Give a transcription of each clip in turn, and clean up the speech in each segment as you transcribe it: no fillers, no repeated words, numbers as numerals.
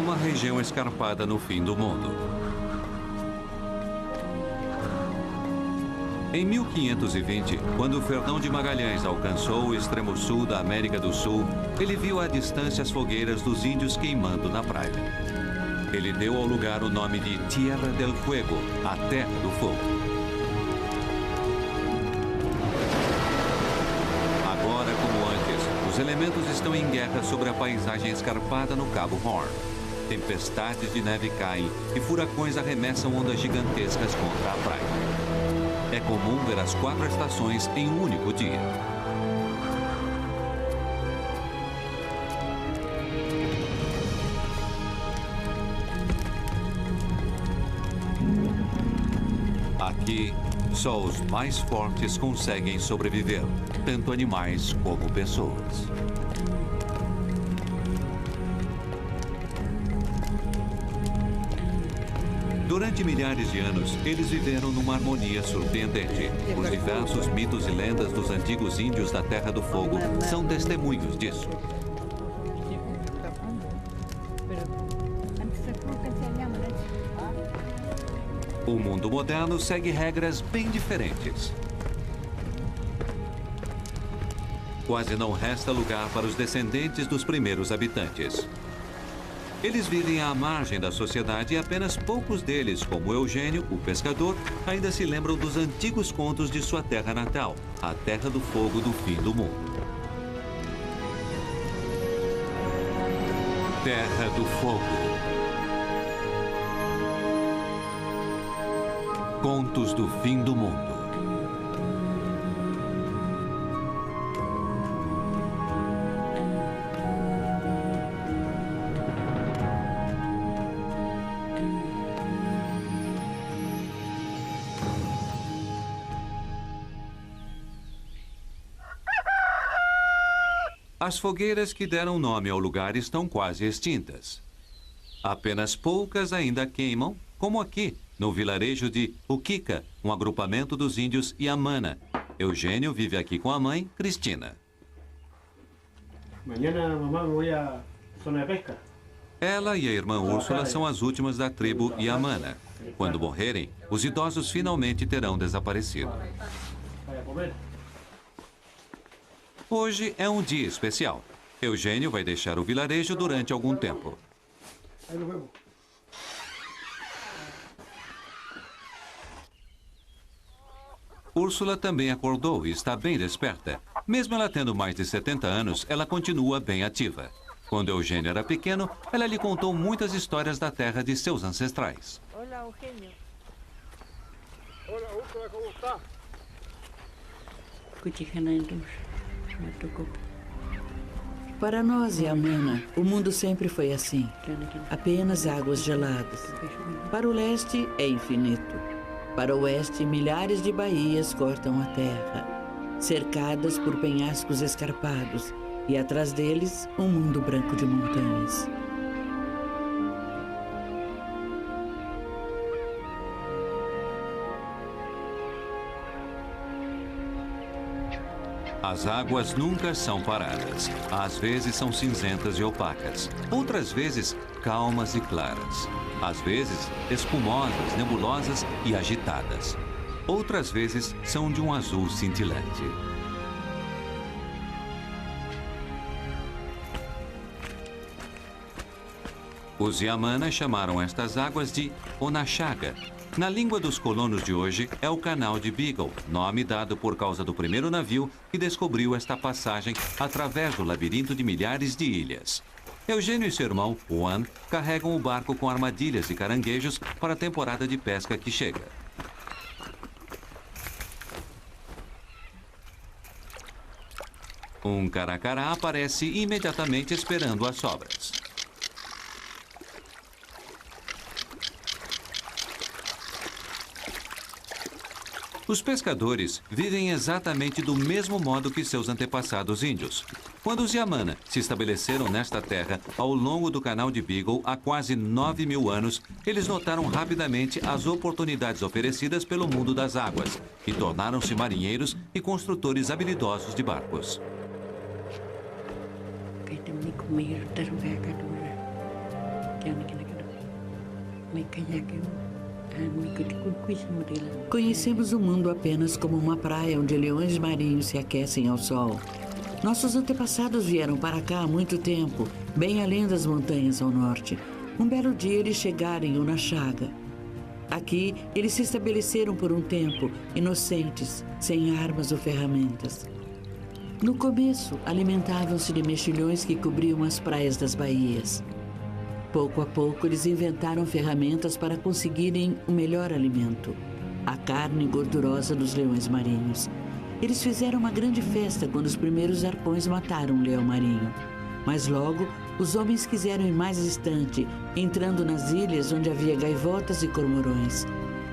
uma região escarpada no fim do mundo. Em 1520, quando Fernão de Magalhães alcançou o extremo sul da América do Sul, ele viu à distância as fogueiras dos índios queimando na praia. Ele deu ao lugar o nome de Tierra del Fuego, a Terra do Fogo. Agora, como antes, os elementos estão em guerra sobre a paisagem escarpada no Cabo Horn. Tempestades de neve caem e furacões arremessam ondas gigantescas contra a praia. É comum ver as 4 estações em um único dia. Aqui, só os mais fortes conseguem sobreviver, tanto animais como pessoas. Durante milhares de anos, eles viveram numa harmonia surpreendente. Os diversos mitos e lendas dos antigos índios da Terra do Fogo são testemunhos disso. O mundo moderno segue regras bem diferentes. Quase não resta lugar para os descendentes dos primeiros habitantes. Eles vivem à margem da sociedade e apenas poucos deles, como Eugênio, o pescador, ainda se lembram dos antigos contos de sua terra natal, a Terra do Fogo do fim do mundo. Terra do Fogo. Contos do fim do mundo. As fogueiras que deram nome ao lugar estão quase extintas. Apenas poucas ainda queimam, como aqui, no vilarejo de Uquica, um agrupamento dos índios Yamana. Eugênio vive aqui com a mãe, Cristina. Mañana, mamá, me voy a zona de pesca. Ela e a irmã Úrsula são as últimas da tribo Yamana. Quando morrerem, os idosos finalmente terão desaparecido. Hoje é um dia especial. Eugênio vai deixar o vilarejo durante algum tempo. Úrsula também acordou e está bem desperta. Mesmo ela tendo mais de 70 anos, ela continua bem ativa. Quando Eugênio era pequeno, ela lhe contou muitas histórias da terra de seus ancestrais. Olá, Eugênio. Olá, Úrsula, como está? Para nós, Yamana, o mundo sempre foi assim. Apenas águas geladas. Para o leste, é infinito. Para o oeste, milhares de baías cortam a terra, cercadas por penhascos escarpados, e atrás deles, um mundo branco de montanhas. As águas nunca são paradas. Às vezes são cinzentas e opacas. Outras vezes, calmas e claras. Às vezes, espumosas, nebulosas e agitadas. Outras vezes, são de um azul cintilante. Os Yamana chamaram estas águas de Onachaga. Na língua dos colonos de hoje, é o Canal de Beagle, nome dado por causa do primeiro navio que descobriu esta passagem através do labirinto de milhares de ilhas. Eugênio e seu irmão, Juan, carregam o barco com armadilhas e caranguejos para a temporada de pesca que chega. Um caracará aparece imediatamente esperando as sobras. Os pescadores vivem exatamente do mesmo modo que seus antepassados índios. Quando os Yamana se estabeleceram nesta terra ao longo do Canal de Beagle há quase 9.000 anos, eles notaram rapidamente as oportunidades oferecidas pelo mundo das águas e tornaram-se marinheiros e construtores habilidosos de barcos. Conhecemos o mundo apenas como uma praia onde leões marinhos se aquecem ao sol. Nossos antepassados vieram para cá há muito tempo, bem além das montanhas ao norte. Um belo dia eles chegaram em Una Chaga. Aqui, eles se estabeleceram por um tempo, inocentes, sem armas ou ferramentas. No começo, alimentavam-se de mexilhões que cobriam as praias das baías. Pouco a pouco, eles inventaram ferramentas para conseguirem o melhor alimento, a carne gordurosa dos leões marinhos. Eles fizeram uma grande festa quando os primeiros arpões mataram um leão marinho. Mas logo, os homens quiseram ir mais distante, entrando nas ilhas onde havia gaivotas e cormorões.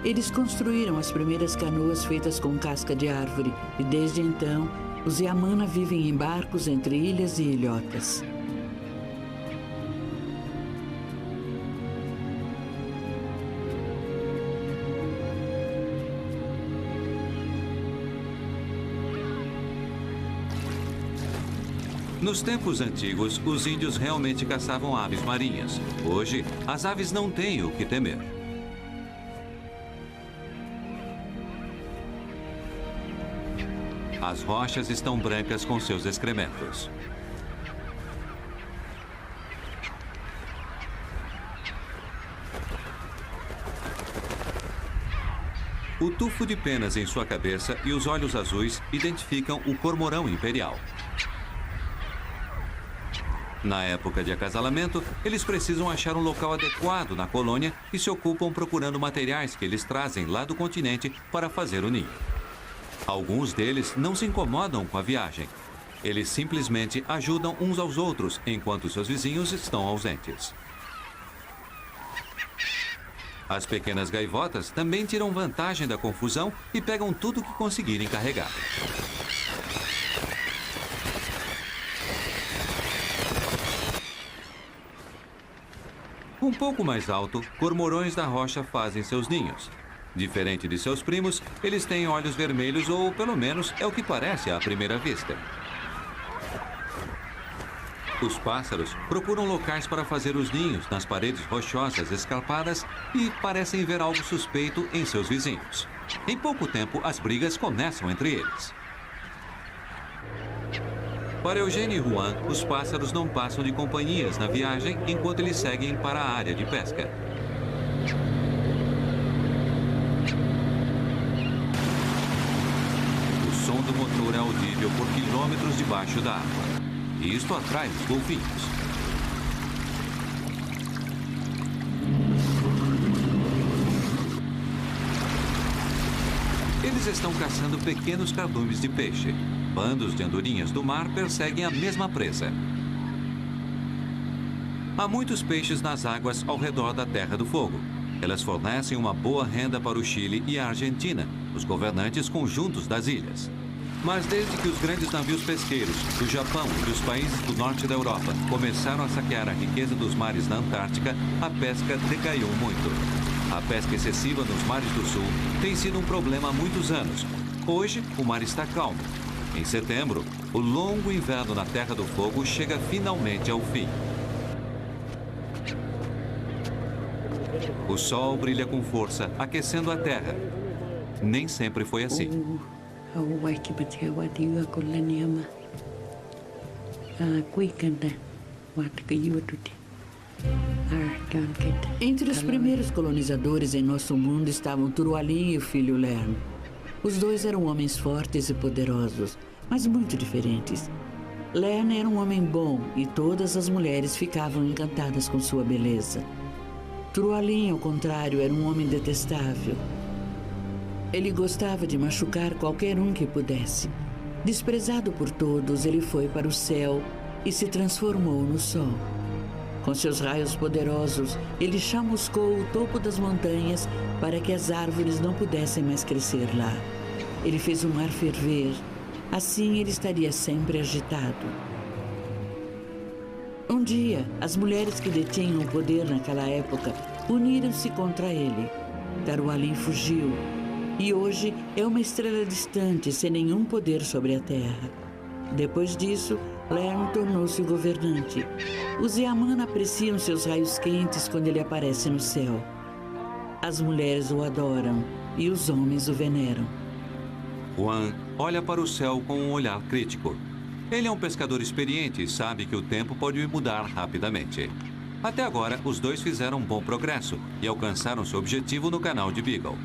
Eles construíram as primeiras canoas feitas com casca de árvore e, desde então, os Yamana vivem em barcos entre ilhas e ilhotas. Nos tempos antigos, os índios realmente caçavam aves marinhas. Hoje, as aves não têm o que temer. As rochas estão brancas com seus excrementos. O tufo de penas em sua cabeça e os olhos azuis identificam o cormorão imperial. Na época de acasalamento, eles precisam achar um local adequado na colônia e se ocupam procurando materiais que eles trazem lá do continente para fazer o ninho. Alguns deles não se incomodam com a viagem. Eles simplesmente ajudam uns aos outros enquanto seus vizinhos estão ausentes. As pequenas gaivotas também tiram vantagem da confusão e pegam tudo que conseguirem carregar. Um pouco mais alto, cormorões da rocha fazem seus ninhos. Diferente de seus primos, eles têm olhos vermelhos ou, pelo menos, é o que parece à primeira vista. Os pássaros procuram locais para fazer os ninhos nas paredes rochosas escarpadas e parecem ver algo suspeito em seus vizinhos. Em pouco tempo, as brigas começam entre eles. Para Eugênio e Juan, os pássaros não passam de companhias na viagem enquanto eles seguem para a área de pesca. O som do motor é audível por quilômetros debaixo da água. E isto atrai os golfinhos. Eles estão caçando pequenos cardumes de peixe. Bandos de andorinhas do mar perseguem a mesma presa. Há muitos peixes nas águas ao redor da Terra do Fogo. Elas fornecem uma boa renda para o Chile e a Argentina, os governantes conjuntos das ilhas. Mas desde que os grandes navios pesqueiros do Japão e dos países do norte da Europa começaram a saquear a riqueza dos mares na Antártica, a pesca decaiu muito. A pesca excessiva nos mares do sul tem sido um problema há muitos anos. Hoje, o mar está calmo. Em setembro, o longo inverno na Terra do Fogo chega finalmente ao fim. O sol brilha com força, aquecendo a terra. Nem sempre foi assim. Entre os primeiros colonizadores em nosso mundo estavam Turualim e o filho Lern. Os dois eram homens fortes e poderosos, mas muito diferentes. Lern era um homem bom e todas as mulheres ficavam encantadas com sua beleza. Turualim, ao contrário, era um homem detestável. Ele gostava de machucar qualquer um que pudesse. Desprezado por todos, ele foi para o céu e se transformou no sol. Com seus raios poderosos, ele chamuscou o topo das montanhas para que as árvores não pudessem mais crescer lá. Ele fez o mar ferver. Assim, ele estaria sempre agitado. Um dia, as mulheres que detinham o poder naquela época uniram-se contra ele. Tarualim fugiu e hoje é uma estrela distante sem nenhum poder sobre a terra. Depois disso, Lern tornou-se o governante. Os Yamana apreciam seus raios quentes quando ele aparece no céu. As mulheres o adoram e os homens o veneram. Juan olha para o céu com um olhar crítico. Ele é um pescador experiente e sabe que o tempo pode mudar rapidamente. Até agora, os dois fizeram um bom progresso e alcançaram seu objetivo no canal de Beagle.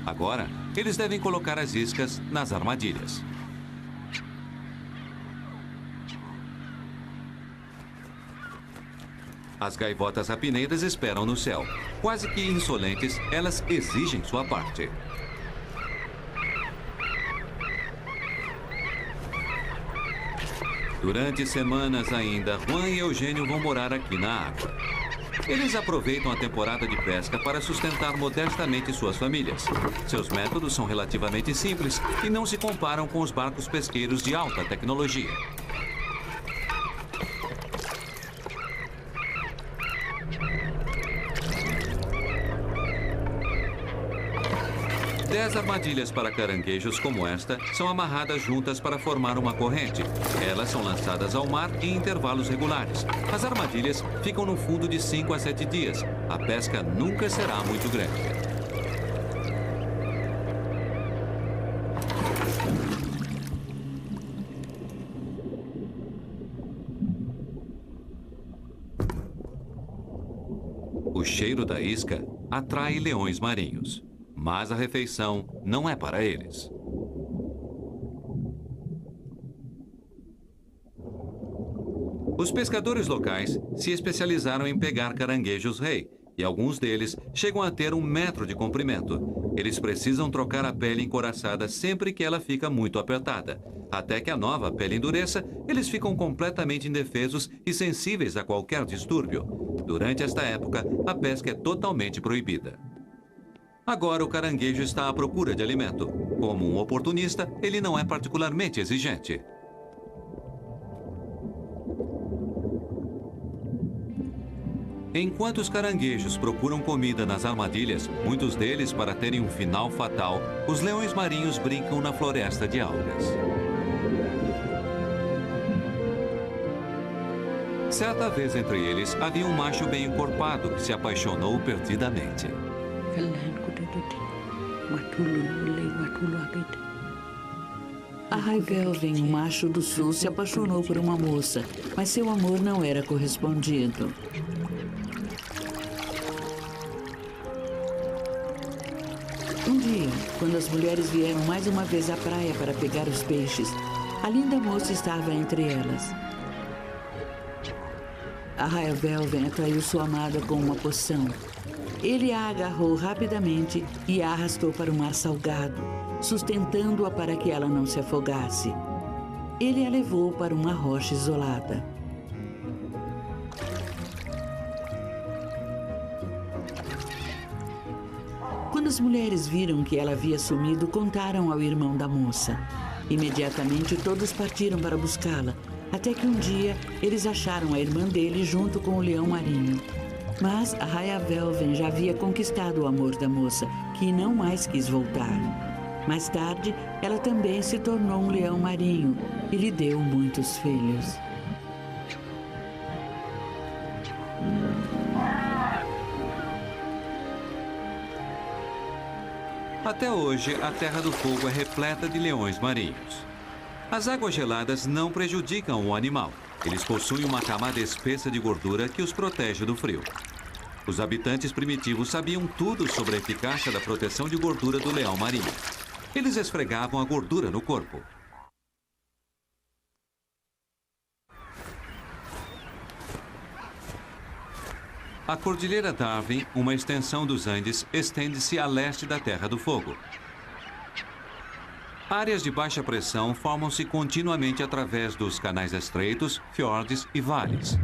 Agora, eles devem colocar as iscas nas armadilhas. As gaivotas rapineiras esperam no céu. Quase que insolentes, elas exigem sua parte. Durante semanas ainda, Juan e Eugênio vão morar aqui na água. Eles aproveitam a temporada de pesca para sustentar modestamente suas famílias. Seus métodos são relativamente simples e não se comparam com os barcos pesqueiros de alta tecnologia. Dez armadilhas para caranguejos como esta são amarradas juntas para formar uma corrente. Elas são lançadas ao mar em intervalos regulares. As armadilhas ficam no fundo de 5 a 7 dias. A pesca nunca será muito grande. O cheiro da isca atrai leões marinhos. Mas a refeição não é para eles. Os pescadores locais se especializaram em pegar caranguejos-rei, e alguns deles chegam a ter 1 metro de comprimento. Eles precisam trocar a pele encoraçada sempre que ela fica muito apertada. Até que a nova pele endureça, eles ficam completamente indefesos e sensíveis a qualquer distúrbio. Durante esta época, a pesca é totalmente proibida. Agora o caranguejo está à procura de alimento. Como um oportunista, ele não é particularmente exigente. Enquanto os caranguejos procuram comida nas armadilhas, muitos deles para terem um final fatal, os leões marinhos brincam na floresta de algas. Certa vez entre eles, havia um macho bem encorpado que se apaixonou perdidamente. A Raivelven, um macho do sul, se apaixonou por uma moça, mas seu amor não era correspondido. Um dia, quando as mulheres vieram mais uma vez à praia para pegar os peixes, a linda moça estava entre elas. A Raivelven atraiu sua amada com uma poção. Ele a agarrou rapidamente e a arrastou para o mar salgado, sustentando-a para que ela não se afogasse. Ele a levou para uma rocha isolada. Quando as mulheres viram que ela havia sumido, contaram ao irmão da moça. Imediatamente todos partiram para buscá-la, até que um dia eles acharam a irmã dele junto com o leão marinho. Mas a Raivelven já havia conquistado o amor da moça, que não mais quis voltar. Mais tarde, ela também se tornou um leão marinho e lhe deu muitos filhos. Até hoje, a Terra do Fogo é repleta de leões marinhos. As águas geladas não prejudicam o animal. Eles possuem uma camada espessa de gordura que os protege do frio. Os habitantes primitivos sabiam tudo sobre a eficácia da proteção de gordura do leão marinho. Eles esfregavam a gordura no corpo. A Cordilheira Darwin, uma extensão dos Andes, estende-se a leste da Terra do Fogo. Áreas de baixa pressão formam-se continuamente através dos canais estreitos, fiordes e vales.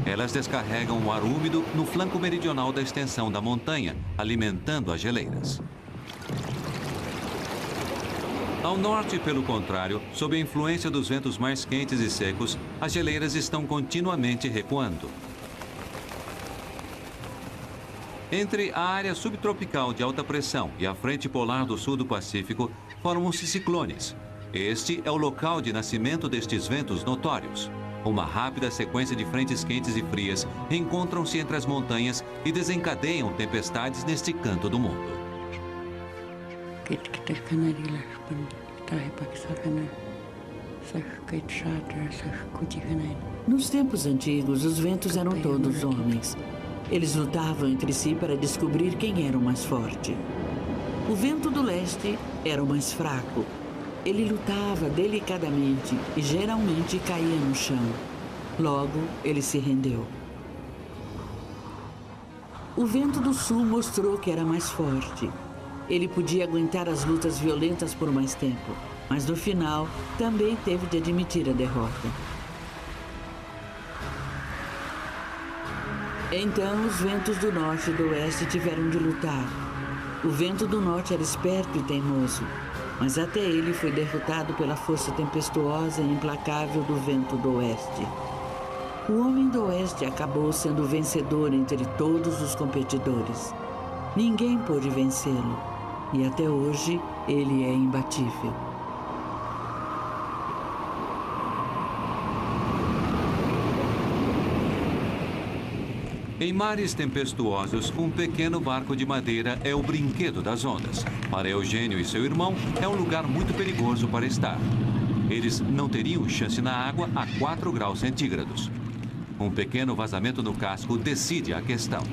Elas descarregam o ar úmido no flanco meridional da extensão da montanha, alimentando as geleiras. Ao norte, pelo contrário, sob a influência dos ventos mais quentes e secos, as geleiras estão continuamente recuando. Entre a área subtropical de alta pressão e a frente polar do sul do Pacífico, formam-se ciclones. Este é o local de nascimento destes ventos notórios. Uma rápida sequência de frentes quentes e frias encontram-se entre as montanhas e desencadeiam tempestades neste canto do mundo. Nos tempos antigos, os ventos eram todos homens. Eles lutavam entre si para descobrir quem era o mais forte. O vento do leste era o mais fraco. Ele lutava delicadamente e geralmente caía no chão. Logo, ele se rendeu. O vento do sul mostrou que era mais forte. Ele podia aguentar as lutas violentas por mais tempo, mas no final também teve de admitir a derrota. Então, os ventos do norte e do oeste tiveram de lutar. O vento do norte era esperto e teimoso, mas até ele foi derrotado pela força tempestuosa e implacável do vento do oeste. O homem do oeste acabou sendo o vencedor entre todos os competidores. Ninguém pôde vencê-lo, e até hoje ele é imbatível. Em mares tempestuosos, um pequeno barco de madeira é o brinquedo das ondas. Para Eugênio e seu irmão, é um lugar muito perigoso para estar. Eles não teriam chance na água a 4 graus centígrados. Um pequeno vazamento no casco decide a questão.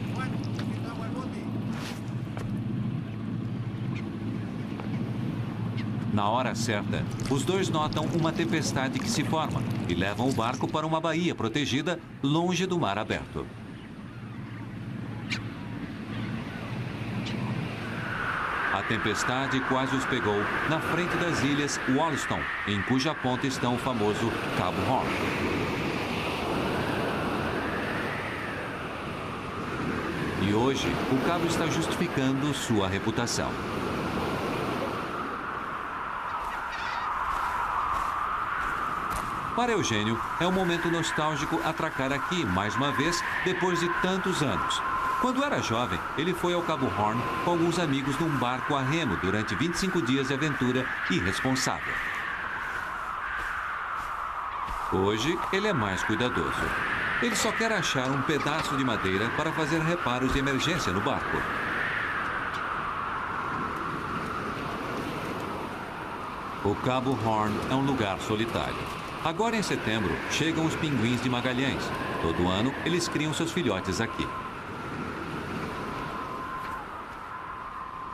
Na hora certa, os dois notam uma tempestade que se forma e levam o barco para uma baía protegida, longe do mar aberto. A tempestade quase os pegou na frente das ilhas Wollaston, em cuja ponta está o famoso Cabo Horn. E hoje, o cabo está justificando sua reputação. Para Eugênio, é um momento nostálgico atracar aqui, mais uma vez, depois de tantos anos. Quando era jovem, ele foi ao Cabo Horn com alguns amigos num barco a remo durante 25 dias de aventura irresponsável. Hoje, ele é mais cuidadoso. Ele só quer achar um pedaço de madeira para fazer reparos de emergência no barco. O Cabo Horn é um lugar solitário. Agora, em setembro, chegam os pinguins de Magalhães. Todo ano, eles criam seus filhotes aqui.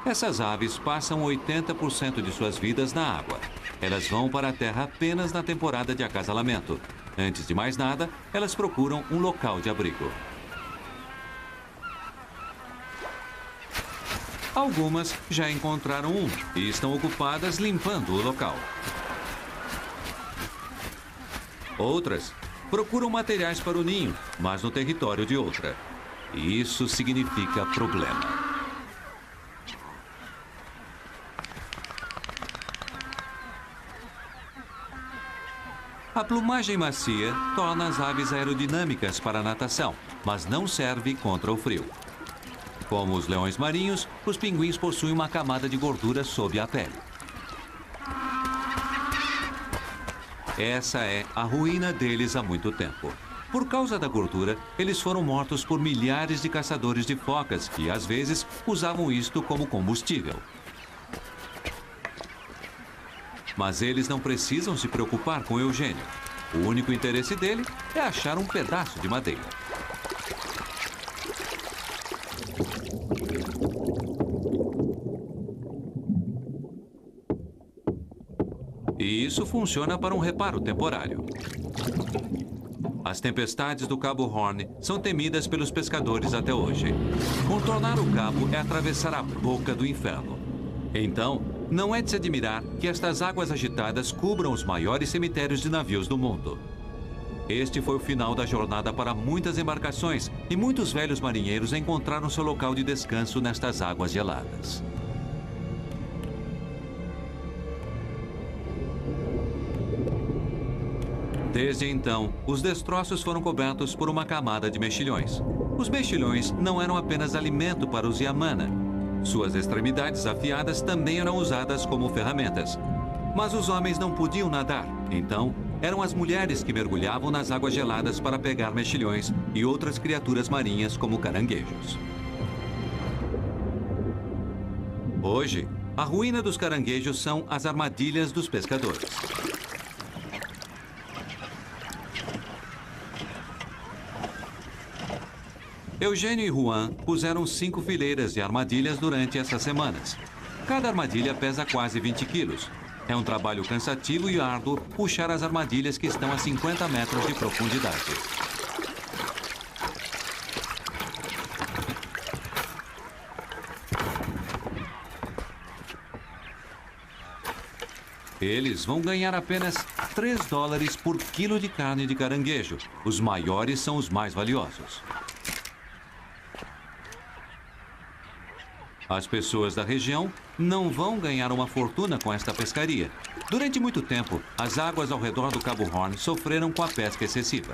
Essas aves passam 80% de suas vidas na água. Elas vão para a terra apenas na temporada de acasalamento. Antes de mais nada, elas procuram um local de abrigo. Algumas já encontraram um e estão ocupadas limpando o local. Outras procuram materiais para o ninho, mas no território de outra. E isso significa problema. A plumagem macia torna as aves aerodinâmicas para a natação, mas não serve contra o frio. Como os leões marinhos, os pinguins possuem uma camada de gordura sob a pele. Essa é a ruína deles há muito tempo. Por causa da gordura, eles foram mortos por milhares de caçadores de focas que, às vezes, usavam isto como combustível. Mas eles não precisam se preocupar com Eugênio. O único interesse dele é achar um pedaço de madeira. E isso funciona para um reparo temporário. As tempestades do Cabo Horn são temidas pelos pescadores até hoje. Contornar o cabo é atravessar a boca do inferno. Então, não é de se admirar que estas águas agitadas cubram os maiores cemitérios de navios do mundo. Este foi o final da jornada para muitas embarcações e muitos velhos marinheiros encontraram seu local de descanso nestas águas geladas. Desde então, os destroços foram cobertos por uma camada de mexilhões. Os mexilhões não eram apenas alimento para os Yamana. Suas extremidades afiadas também eram usadas como ferramentas. Mas os homens não podiam nadar, então eram as mulheres que mergulhavam nas águas geladas para pegar mexilhões e outras criaturas marinhas como caranguejos. Hoje, a ruína dos caranguejos são as armadilhas dos pescadores. Eugênio e Juan puseram 5 fileiras de armadilhas durante essas semanas. Cada armadilha pesa quase 20 quilos. É um trabalho cansativo e árduo puxar as armadilhas que estão a 50 metros de profundidade. Eles vão ganhar apenas $3 por quilo de carne de caranguejo. Os maiores são os mais valiosos. As pessoas da região não vão ganhar uma fortuna com esta pescaria. Durante muito tempo, as águas ao redor do Cabo Horn sofreram com a pesca excessiva.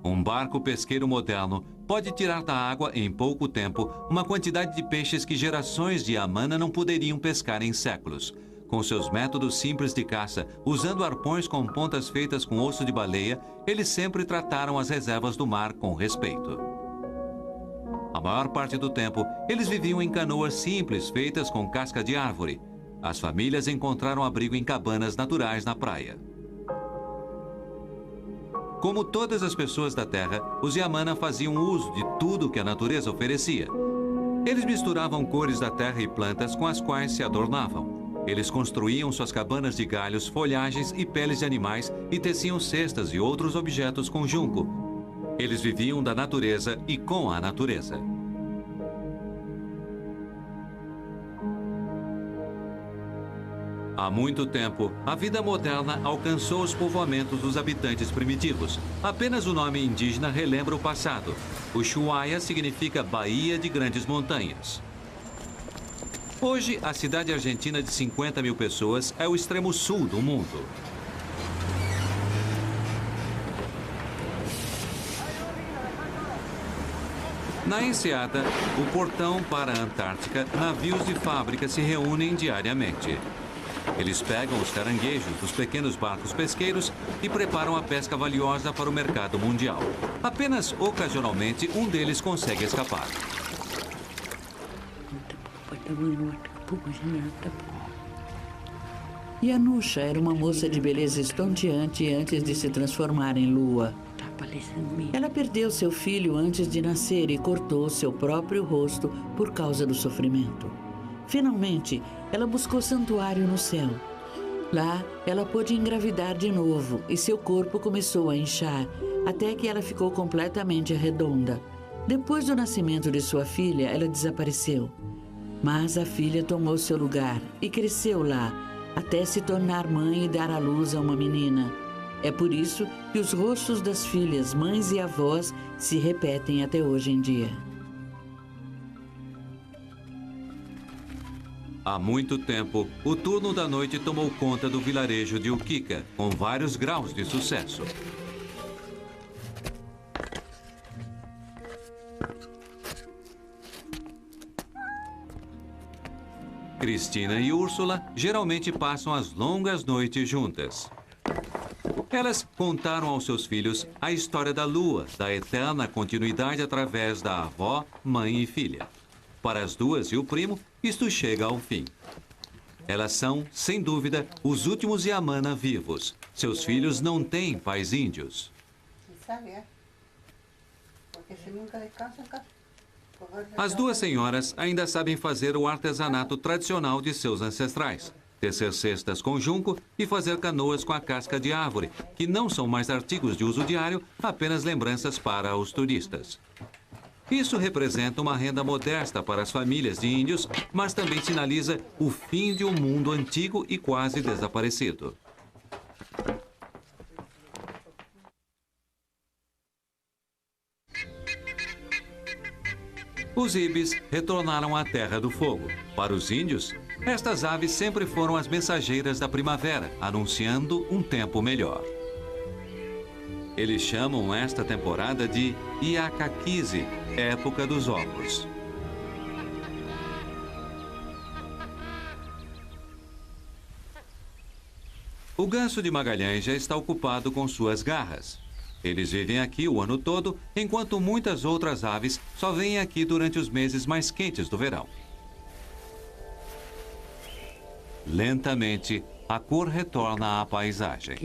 Um barco pesqueiro moderno pode tirar da água em pouco tempo uma quantidade de peixes que gerações de Yamana não poderiam pescar em séculos. Com seus métodos simples de caça, usando arpões com pontas feitas com osso de baleia, eles sempre trataram as reservas do mar com respeito. A maior parte do tempo, eles viviam em canoas simples feitas com casca de árvore. As famílias encontraram abrigo em cabanas naturais na praia. Como todas as pessoas da terra, os Yamana faziam uso de tudo que a natureza oferecia. Eles misturavam cores da terra e plantas com as quais se adornavam. Eles construíam suas cabanas de galhos, folhagens e peles de animais e teciam cestas e outros objetos com junco. Eles viviam da natureza e com a natureza. Há muito tempo, a vida moderna alcançou os povoamentos dos habitantes primitivos. Apenas o nome indígena relembra o passado. Ushuaia significa Baía de Grandes Montanhas. Hoje, a cidade argentina de 50 mil pessoas é o extremo sul do mundo. Na enseada, o portão para a Antártica, navios de fábrica se reúnem diariamente. Eles pegam os caranguejos dos pequenos barcos pesqueiros e preparam a pesca valiosa para o mercado mundial. Apenas ocasionalmente, um deles consegue escapar. Yanusha era uma moça de beleza estonteante antes de se transformar em lua. Ela perdeu seu filho antes de nascer e cortou seu próprio rosto por causa do sofrimento. Finalmente, ela buscou santuário no céu. Lá, ela pôde engravidar de novo e seu corpo começou a inchar, até que ela ficou completamente redonda. Depois do nascimento de sua filha, ela desapareceu. Mas a filha tomou seu lugar e cresceu lá, até se tornar mãe e dar à luz a uma menina. É por isso que os rostos das filhas, mães e avós se repetem até hoje em dia. Há muito tempo, o turno da noite tomou conta do vilarejo de Uquica, com vários graus de sucesso. Cristina e Úrsula geralmente passam as longas noites juntas. Elas contaram aos seus filhos a história da lua, da eterna continuidade através da avó, mãe e filha. Para as duas e o primo, isto chega ao fim. Elas são, sem dúvida, os últimos Yamana vivos. Seus filhos não têm pais índios. As duas senhoras ainda sabem fazer o artesanato tradicional de seus ancestrais. Tecer cestas com junco e fazer canoas com a casca de árvore, que não são mais artigos de uso diário, apenas lembranças para os turistas. Isso representa uma renda modesta para as famílias de índios, mas também sinaliza o fim de um mundo antigo e quase desaparecido. Os ibis retornaram à Terra do Fogo. Para os índios, estas aves sempre foram as mensageiras da primavera, anunciando um tempo melhor. Eles chamam esta temporada de Iacaquise, época dos ovos. O ganso de Magalhães já está ocupado com suas garras. Eles vivem aqui o ano todo, enquanto muitas outras aves só vêm aqui durante os meses mais quentes do verão. Lentamente, a cor retorna à paisagem.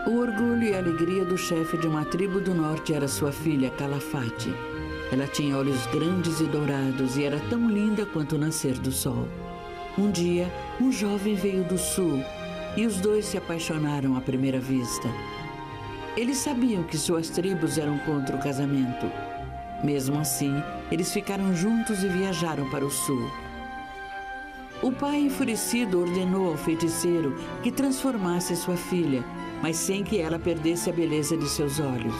O orgulho e a alegria do chefe de uma tribo do norte era sua filha, Calafate. Ela tinha olhos grandes e dourados e era tão linda quanto o nascer do sol. Um dia, um jovem veio do sul e os dois se apaixonaram à primeira vista. Eles sabiam que suas tribos eram contra o casamento. Mesmo assim, eles ficaram juntos e viajaram para o sul. O pai, enfurecido, ordenou ao feiticeiro que transformasse sua filha, mas sem que ela perdesse a beleza de seus olhos.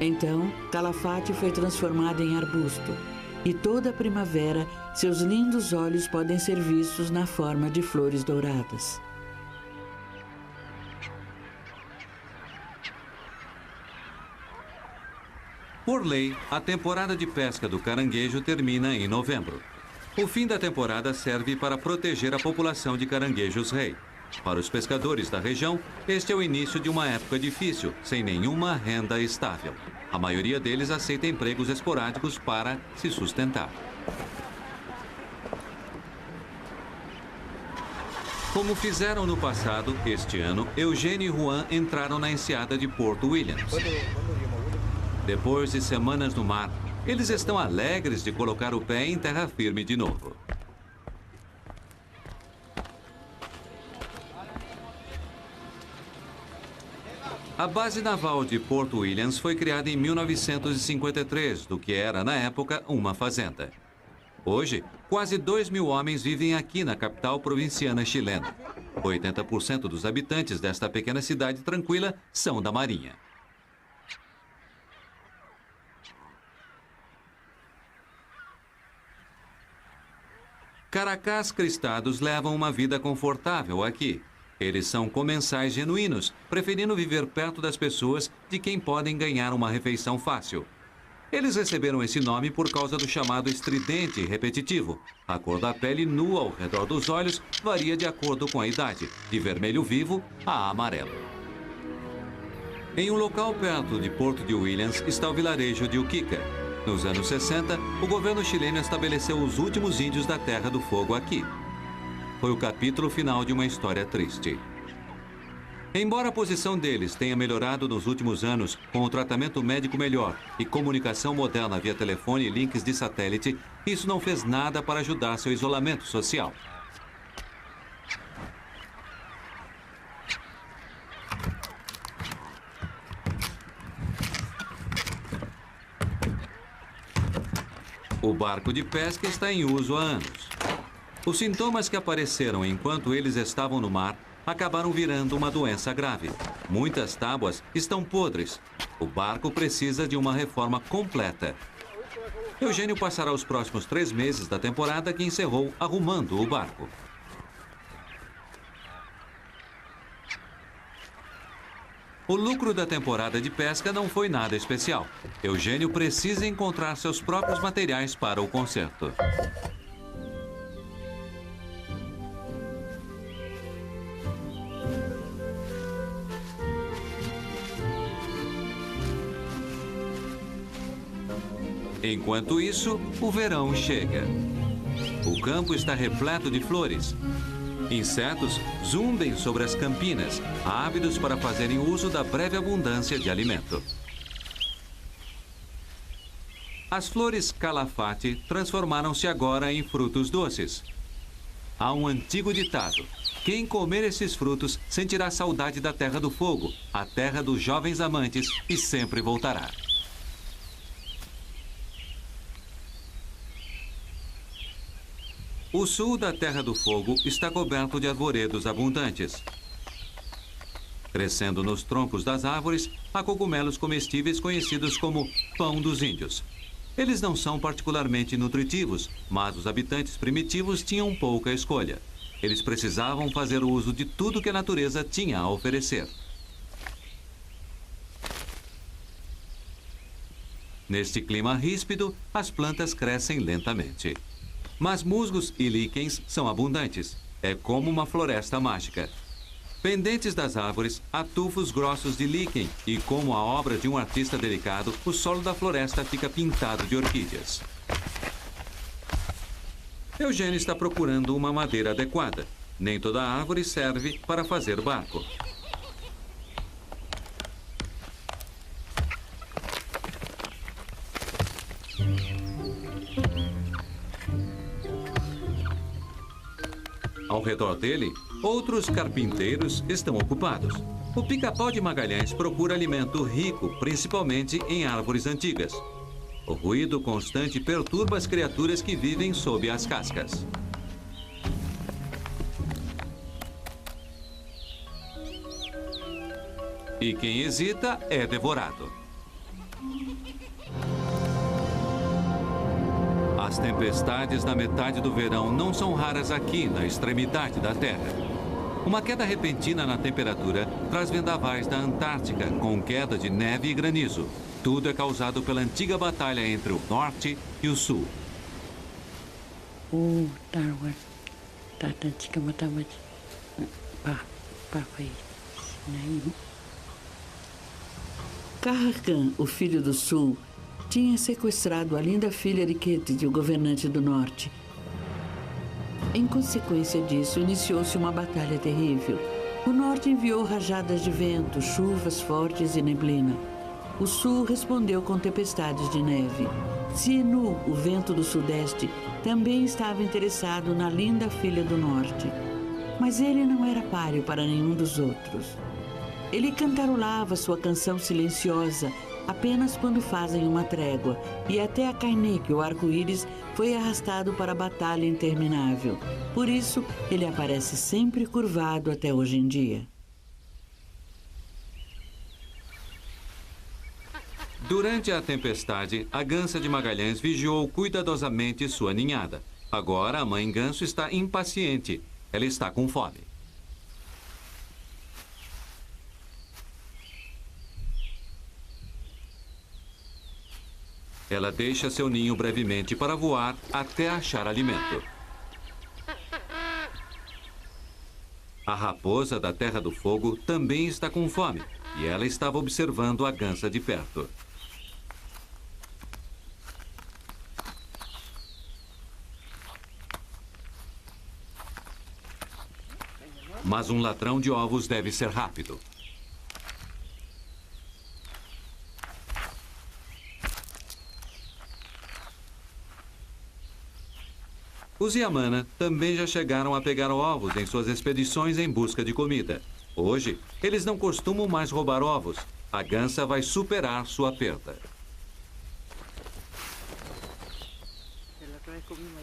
Então, Calafate foi transformada em arbusto, e toda a primavera, seus lindos olhos podem ser vistos na forma de flores douradas. Por lei, a temporada de pesca do caranguejo termina em novembro. O fim da temporada serve para proteger a população de caranguejos-rei. Para os pescadores da região, este é o início de uma época difícil, sem nenhuma renda estável. A maioria deles aceita empregos esporádicos para se sustentar. Como fizeram no passado, este ano, Eugênio e Juan entraram na enseada de Porto Williams. Depois de semanas no mar, eles estão alegres de colocar o pé em terra firme de novo. A base naval de Porto Williams foi criada em 1953, do que era, na época, uma fazenda. Hoje, quase 2.000 homens vivem aqui na capital provinciana chilena. 80% dos habitantes desta pequena cidade tranquila são da Marinha. Caracás cristados levam uma vida confortável aqui. Eles são comensais genuínos, preferindo viver perto das pessoas de quem podem ganhar uma refeição fácil. Eles receberam esse nome por causa do chamado estridente repetitivo. A cor da pele nua ao redor dos olhos varia de acordo com a idade, de vermelho vivo a amarelo. Em um local perto de Porto de Williams está o vilarejo de Uquica. Nos anos 60, o governo chileno estabeleceu os últimos índios da Terra do Fogo aqui. Foi o capítulo final de uma história triste. Embora a posição deles tenha melhorado nos últimos anos, com o tratamento médico melhor e comunicação moderna via telefone e links de satélite, isso não fez nada para ajudar seu isolamento social. O barco de pesca está em uso há anos. Os sintomas que apareceram enquanto eles estavam no mar acabaram virando uma doença grave. Muitas tábuas estão podres. O barco precisa de uma reforma completa. Eugênio passará os próximos 3 meses da temporada que encerrou arrumando o barco. O lucro da temporada de pesca não foi nada especial. Eugênio precisa encontrar seus próprios materiais para o concerto. Enquanto isso, o verão chega. O campo está repleto de flores. Insetos zumbem sobre as campinas, ávidos para fazerem uso da breve abundância de alimento. As flores calafate transformaram-se agora em frutos doces. Há um antigo ditado: quem comer esses frutos sentirá saudade da Terra do Fogo, a terra dos jovens amantes, e sempre voltará. O sul da Terra do Fogo está coberto de arvoredos abundantes. Crescendo nos troncos das árvores, há cogumelos comestíveis conhecidos como pão dos índios. Eles não são particularmente nutritivos, mas os habitantes primitivos tinham pouca escolha. Eles precisavam fazer uso de tudo que a natureza tinha a oferecer. Neste clima ríspido, as plantas crescem lentamente. Mas musgos e líquens são abundantes. É como uma floresta mágica. Pendentes das árvores, há tufos grossos de líquen e, como a obra de um artista delicado, o solo da floresta fica pintado de orquídeas. Eugênio está procurando uma madeira adequada. Nem toda árvore serve para fazer barco. Ao redor dele, outros carpinteiros estão ocupados. O pica-pau de Magalhães procura alimento rico, principalmente em árvores antigas. O ruído constante perturba as criaturas que vivem sob as cascas. E quem hesita é devorado. As tempestades na metade do verão não são raras aqui, na extremidade da Terra. Uma queda repentina na temperatura traz vendavais da Antártica, com queda de neve e granizo. Tudo é causado pela antiga batalha entre o Norte e o Sul. Carracan, o filho do Sul, tinha sequestrado a linda filha de Ketid, o governante do Norte. Em consequência disso, iniciou-se uma batalha terrível. O Norte enviou rajadas de vento, chuvas fortes e neblina. O Sul respondeu com tempestades de neve. Sienu, o vento do Sudeste, também estava interessado na linda filha do Norte. Mas ele não era páreo para nenhum dos outros. Ele cantarolava sua canção silenciosa apenas quando fazem uma trégua, e até a Kainik, o arco-íris, foi arrastado para a batalha interminável. Por isso, ele aparece sempre curvado até hoje em dia. Durante a tempestade, a gansa de Magalhães vigiou cuidadosamente sua ninhada. Agora, a mãe ganso está impaciente. Ela está com fome. Ela deixa seu ninho brevemente para voar até achar alimento. A raposa da Terra do Fogo também está com fome e ela estava observando a gansa de perto. Mas um ladrão de ovos deve ser rápido. Os Yamana também já chegaram a pegar ovos em suas expedições em busca de comida. Hoje, eles não costumam mais roubar ovos. A gansa vai superar sua perda.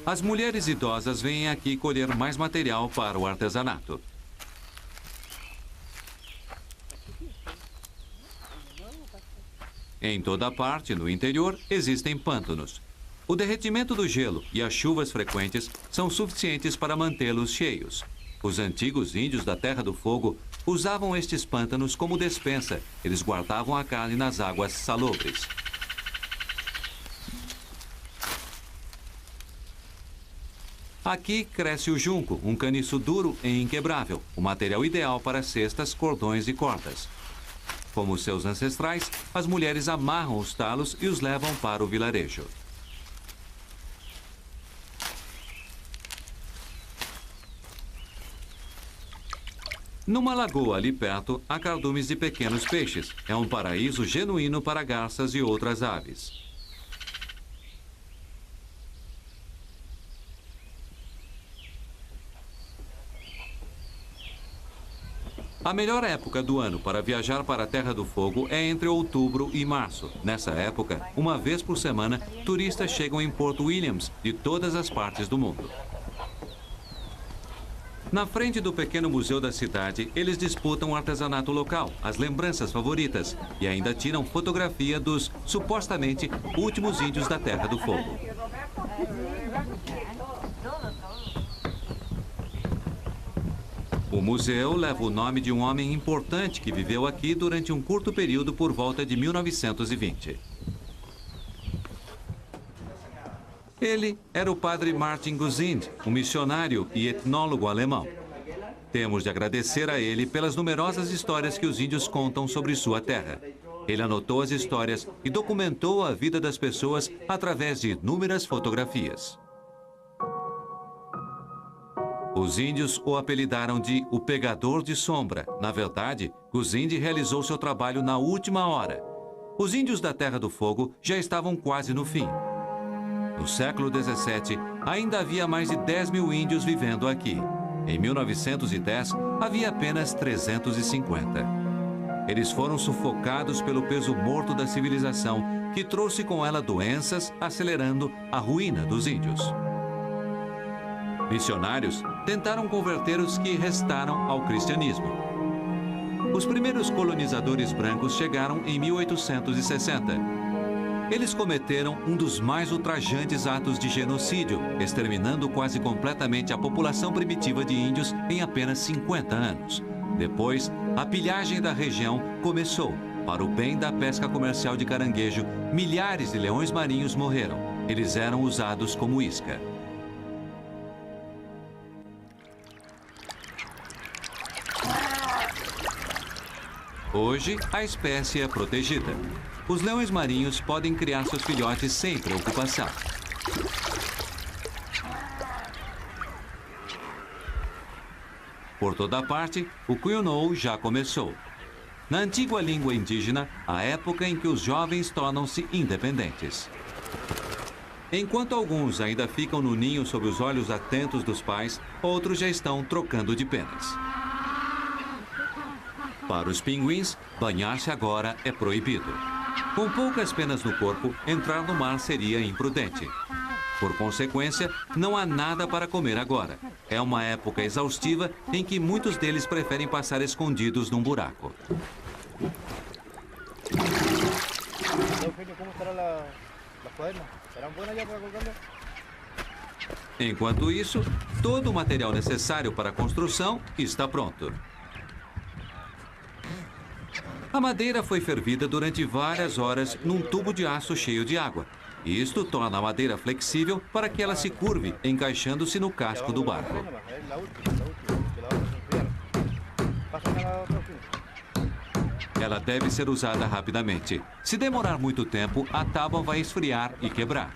As mulheres idosas vêm aqui colher mais material para o artesanato. Em toda parte, no interior, existem pântanos. O derretimento do gelo e as chuvas frequentes são suficientes para mantê-los cheios. Os antigos índios da Terra do Fogo usavam estes pântanos como despensa. Eles guardavam a carne nas águas salobres. Aqui cresce o junco, um caniço duro e inquebrável, o material ideal para cestas, cordões e cordas. Como seus ancestrais, as mulheres amarram os talos e os levam para o vilarejo. Numa lagoa ali perto, há cardumes de pequenos peixes. É um paraíso genuíno para garças e outras aves. A melhor época do ano para viajar para a Terra do Fogo é entre outubro e março. Nessa época, uma vez por semana, turistas chegam em Port Williams de todas as partes do mundo. Na frente do pequeno museu da cidade, eles disputam o artesanato local, as lembranças favoritas e ainda tiram fotografia dos, supostamente, últimos índios da Terra do Fogo. O museu leva o nome de um homem importante que viveu aqui durante um curto período por volta de 1920. Ele era o padre Martin Guzind, um missionário e etnólogo alemão. Temos de agradecer a ele pelas numerosas histórias que os índios contam sobre sua terra. Ele anotou as histórias e documentou a vida das pessoas através de inúmeras fotografias. Os índios o apelidaram de o Pegador de Sombra. Na verdade, Guzind realizou seu trabalho na última hora. Os índios da Terra do Fogo já estavam quase no fim. No século XVII, ainda havia mais de 10 mil índios vivendo aqui. Em 1910, havia apenas 350. Eles foram sufocados pelo peso morto da civilização, que trouxe com ela doenças, acelerando a ruína dos índios. Missionários tentaram converter os que restaram ao cristianismo. Os primeiros colonizadores brancos chegaram em 1860. Eles cometeram um dos mais ultrajantes atos de genocídio, exterminando quase completamente a população primitiva de índios em apenas 50 anos. Depois, a pilhagem da região começou. Para o bem da pesca comercial de caranguejo, milhares de leões marinhos morreram. Eles eram usados como isca. Hoje, a espécie é protegida. Os leões marinhos podem criar seus filhotes sem preocupação. Por toda parte, o Kuyunou já começou. Na antiga língua indígena, a época em que os jovens tornam-se independentes. Enquanto alguns ainda ficam no ninho sob os olhos atentos dos pais, outros já estão trocando de penas. Para os pinguins, banhar-se agora é proibido. Com poucas penas no corpo, entrar no mar seria imprudente. Por consequência, não há nada para comer agora. É uma época exaustiva em que muitos deles preferem passar escondidos num buraco. Enquanto isso, todo o material necessário para a construção está pronto. A madeira foi fervida durante várias horas num tubo de aço cheio de água. Isto torna a madeira flexível para que ela se curve, encaixando-se no casco do barco. Ela deve ser usada rapidamente. Se demorar muito tempo, a tábua vai esfriar e quebrar.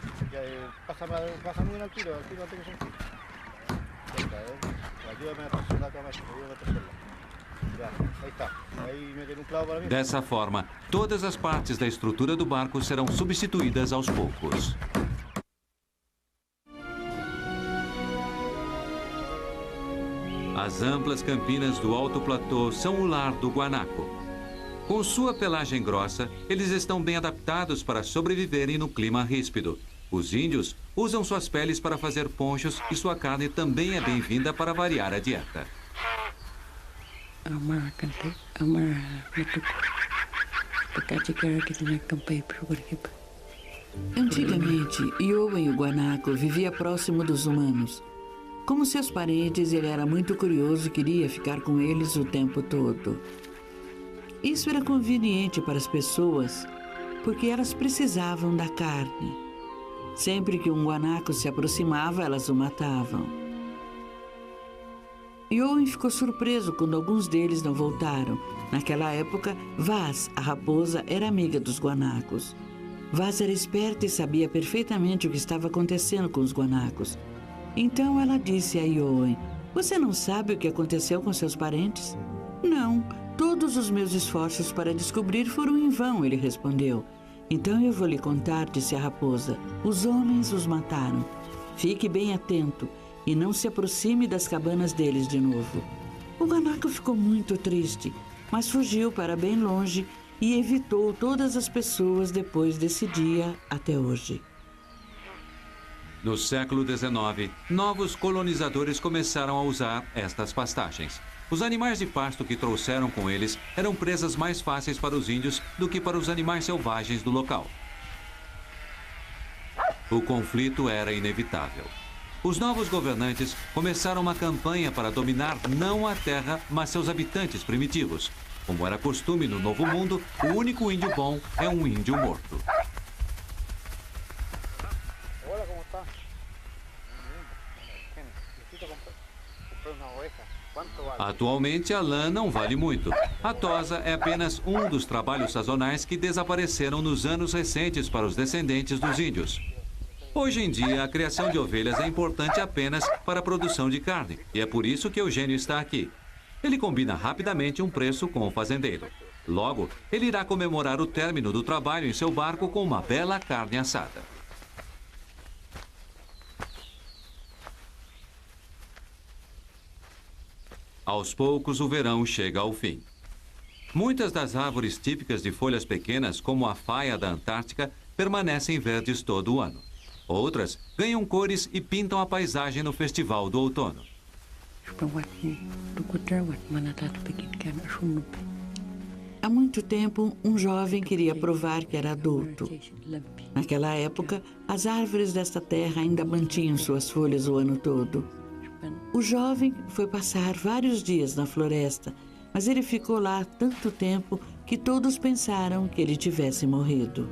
Dessa forma, todas as partes da estrutura do barco serão substituídas aos poucos. As amplas campinas do Alto Platô são o lar do guanaco. Com sua pelagem grossa, eles estão bem adaptados para sobreviverem no clima ríspido. Os índios usam suas peles para fazer ponchos e sua carne também é bem-vinda para variar a dieta. Antigamente, Iowen, o guanaco, vivia próximo dos humanos. Como seus parentes, ele era muito curioso e queria ficar com eles o tempo todo. Isso era conveniente para as pessoas, porque elas precisavam da carne. Sempre que um guanaco se aproximava, elas o matavam. Iowen ficou surpreso quando alguns deles não voltaram. Naquela época, Vaz, a raposa, era amiga dos guanacos. Vaz era esperta e sabia perfeitamente o que estava acontecendo com os guanacos. Então ela disse a Iowen: "Você não sabe o que aconteceu com seus parentes?" "Não, todos os meus esforços para descobrir foram em vão", ele respondeu. "Então eu vou lhe contar", disse a raposa. "Os homens os mataram. Fique bem atento e não se aproxime das cabanas deles de novo." O guanaco ficou muito triste, mas fugiu para bem longe e evitou todas as pessoas depois desse dia até hoje. No século XIX, novos colonizadores começaram a usar estas pastagens. Os animais de pasto que trouxeram com eles eram presas mais fáceis para os índios do que para os animais selvagens do local. O conflito era inevitável. Os novos governantes começaram uma campanha para dominar não a terra, mas seus habitantes primitivos. Como era costume no Novo Mundo, o único índio bom é um índio morto. Hola, ¿cómo está? Necesito comprar una oveja. ¿Cuánto vale? Atualmente, a lã não vale muito. A tosa é apenas um dos trabalhos sazonais que desapareceram nos anos recentes para os descendentes dos índios. Hoje em dia, a criação de ovelhas é importante apenas para a produção de carne, e é por isso que Eugênio está aqui. Ele combina rapidamente um preço com o fazendeiro. Logo, ele irá comemorar o término do trabalho em seu barco com uma bela carne assada. Aos poucos, o verão chega ao fim. Muitas das árvores típicas de folhas pequenas, como a faia da Antártica, permanecem verdes todo o ano. Outras ganham cores e pintam a paisagem no Festival do Outono. Há muito tempo, um jovem queria provar que era adulto. Naquela época, as árvores desta terra ainda mantinham suas folhas o ano todo. O jovem foi passar vários dias na floresta, mas ele ficou lá tanto tempo que todos pensaram que ele tivesse morrido.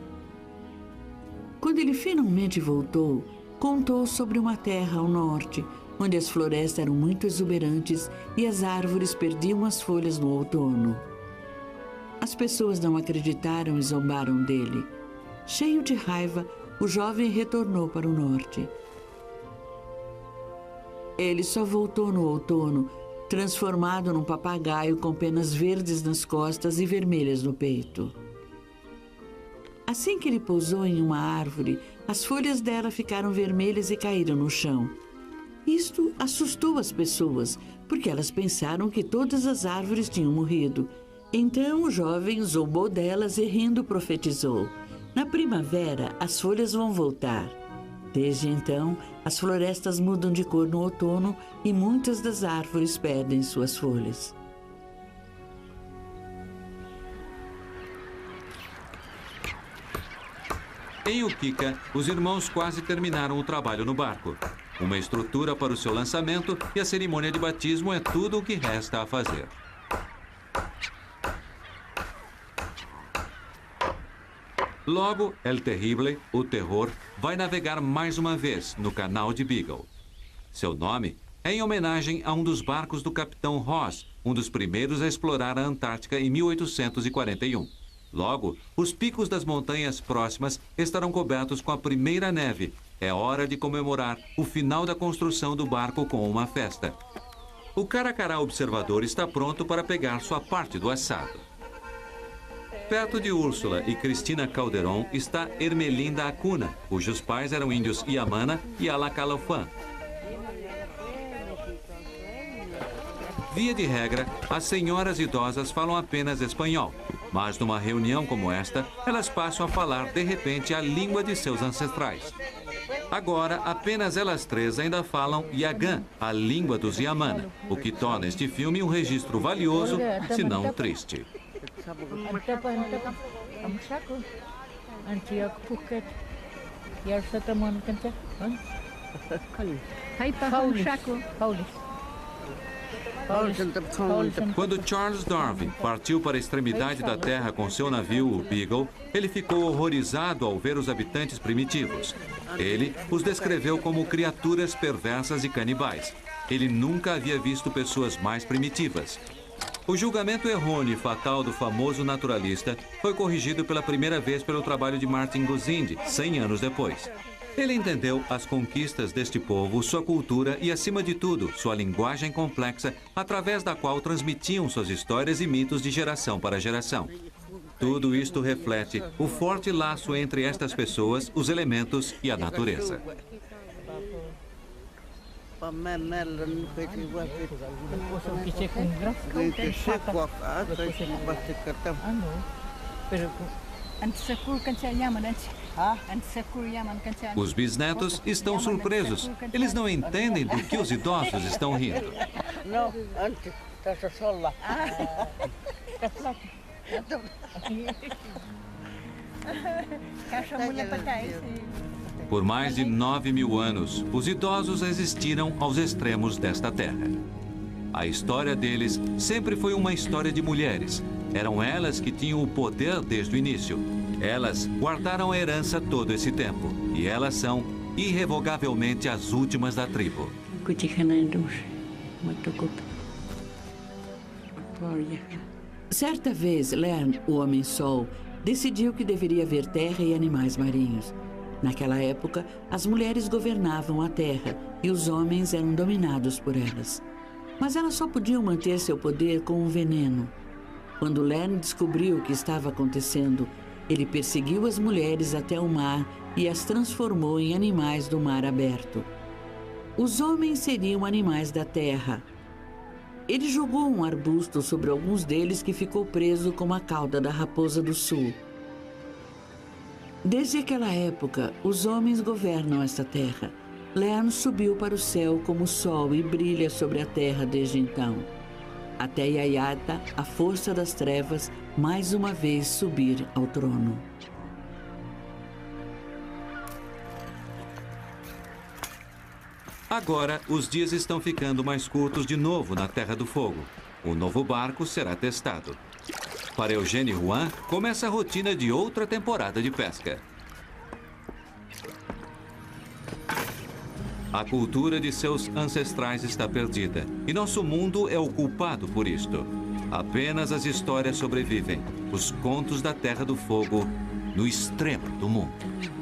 Quando ele finalmente voltou, contou sobre uma terra ao norte, onde as florestas eram muito exuberantes e as árvores perdiam as folhas no outono. As pessoas não acreditaram e zombaram dele. Cheio de raiva, o jovem retornou para o norte. Ele só voltou no outono, transformado num papagaio com penas verdes nas costas e vermelhas no peito. Assim que ele pousou em uma árvore, as folhas dela ficaram vermelhas e caíram no chão. Isto assustou as pessoas, porque elas pensaram que todas as árvores tinham morrido. Então o jovem zombou delas e rindo profetizou: na primavera as folhas vão voltar. Desde então, as florestas mudam de cor no outono e muitas das árvores perdem suas folhas. Em Ukiqa, os irmãos quase terminaram o trabalho no barco. Uma estrutura para o seu lançamento e a cerimônia de batismo é tudo o que resta a fazer. Logo, El Terrible, o Terror, vai navegar mais uma vez no canal de Beagle. Seu nome é em homenagem a um dos barcos do capitão Ross, um dos primeiros a explorar a Antártica em 1841. Logo, os picos das montanhas próximas estarão cobertos com a primeira neve. É hora de comemorar o final da construção do barco com uma festa. O Caracará observador está pronto para pegar sua parte do assado. Perto de Úrsula e Cristina Calderon está Ermelinda Acuna, cujos pais eram índios Yamana e Alacalofã. Via de regra, as senhoras idosas falam apenas espanhol, mas numa reunião como esta, elas passam a falar de repente a língua de seus ancestrais. Agora, apenas elas três ainda falam Yagã, a língua dos Yamana, o que torna este filme um registro valioso, se não triste. Quando Charles Darwin partiu para a extremidade da Terra com seu navio, o Beagle, ele ficou horrorizado ao ver os habitantes primitivos. Ele os descreveu como criaturas perversas e canibais. Ele nunca havia visto pessoas mais primitivas. O julgamento errôneo e fatal do famoso naturalista foi corrigido pela primeira vez pelo trabalho de Martin Guzindi, 100 anos depois. Ele entendeu as conquistas deste povo, sua cultura e, acima de tudo, sua linguagem complexa, através da qual transmitiam suas histórias e mitos de geração para geração. Tudo isto reflete o forte laço entre estas pessoas, os elementos e a natureza. Os bisnetos estão surpresos. Eles não entendem do que os idosos estão rindo. No, antes, tässä solla. Por mais de 9.000 anos, os idosos existiram aos extremos desta terra. A história deles sempre foi uma história de mulheres. Eram elas que tinham o poder desde o início. Elas guardaram a herança todo esse tempo. E elas são, irrevogavelmente, as últimas da tribo. Certa vez, Lern, o Homem-Sol, decidiu que deveria haver terra e animais marinhos. Naquela época, as mulheres governavam a terra e os homens eram dominados por elas. Mas elas só podiam manter seu poder com o veneno. Quando Lern descobriu o que estava acontecendo, ele perseguiu as mulheres até o mar e as transformou em animais do mar aberto. Os homens seriam animais da terra. Ele jogou um arbusto sobre alguns deles que ficou preso como a cauda da raposa do sul. Desde aquela época, os homens governam esta terra. Lern subiu para o céu como o sol e brilha sobre a terra desde então. Até Yayata, a força das trevas, mais uma vez subir ao trono. Agora, os dias estão ficando mais curtos de novo na Terra do Fogo. O novo barco será testado. Para Eugênio e Juan, começa a rotina de outra temporada de pesca. A cultura de seus ancestrais está perdida, e nosso mundo é o culpado por isto. Apenas as histórias sobrevivem, os contos da Terra do Fogo, no extremo do mundo.